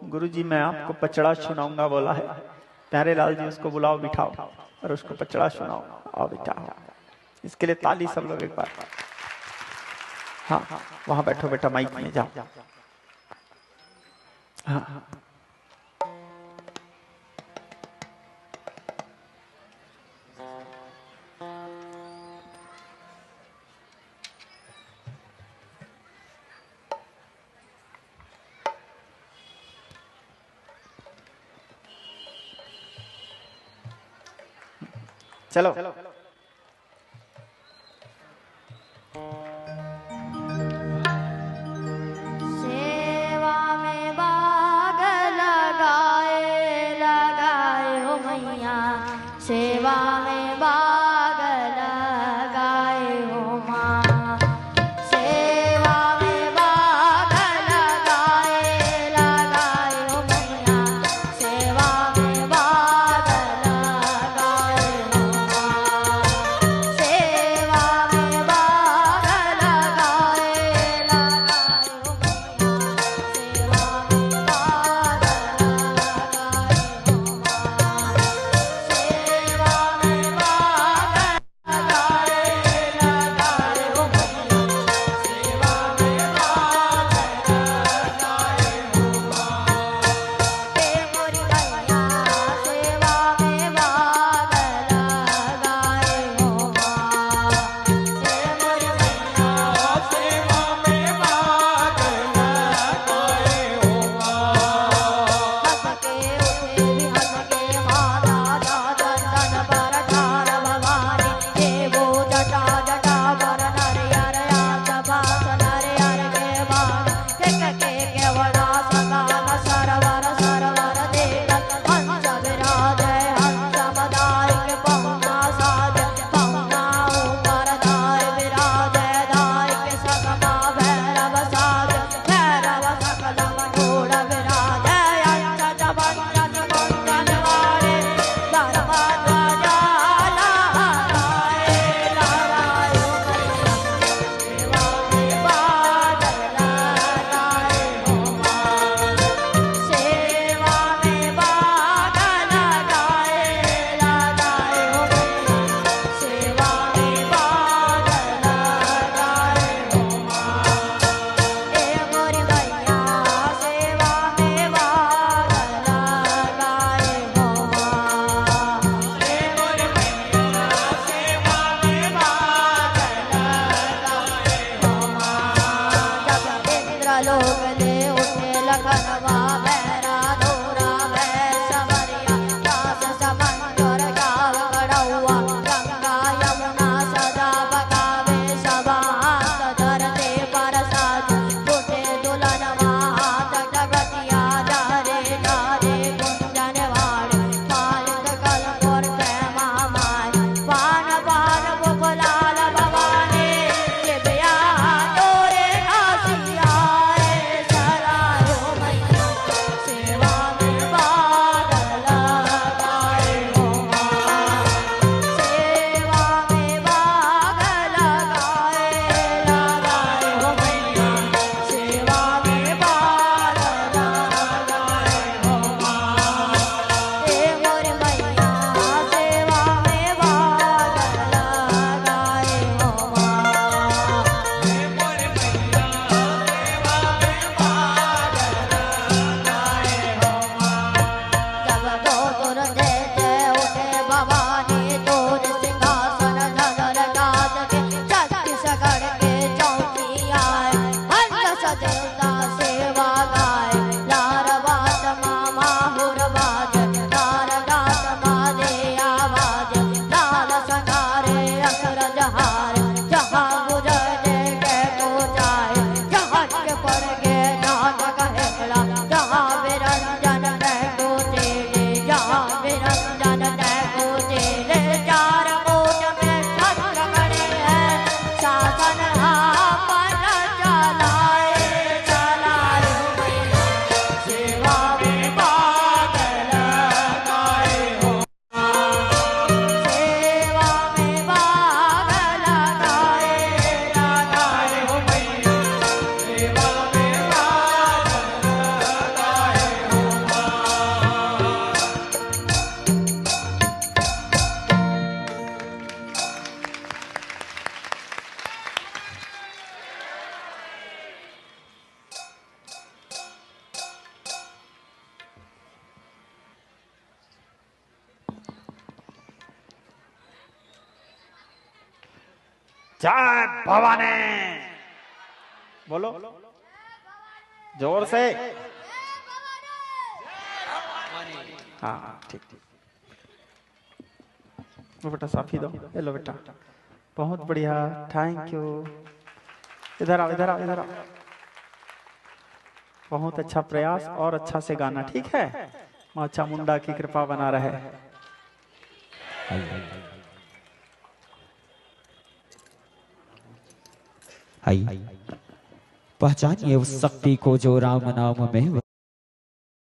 गुरुजी मैं आपको पचड़ा सुनाऊंगा बोला है। प्यारे लाल जी उसको बुलाओ, बिठाओ और उसको पचड़ा सुनाओ। आओ बिठाओ। इसके लिए ताली सब लोग एक बार। हाँ वहां बैठो बेटा, माइक में जाओ। हाँ चलो, सेवा में बाग लगाए लगाए हो मैया, सेवा में बाग लगाए हो माँ, सेवा में बाग लगाए लगाए हो मैया, सेवा में बाग लगाए हो माँ, सेवा में बाग लगाए लगाए हो मैया, सेवा में बाग लगाए हो माँ, सेवा में जय भवानी बोलो जोर से। हाँ ठीक ठीक। वो बेटा साफी दो। हेलो बेटा बहुत बढ़िया थैंक यू। इधर आओ इधर आओ इधर आओ। बहुत अच्छा प्रयास और अच्छा से गाना ठीक है। माँ चामुंडा की कृपा बना रहे। पहचानिए उस शक्ति को जो राम नाम में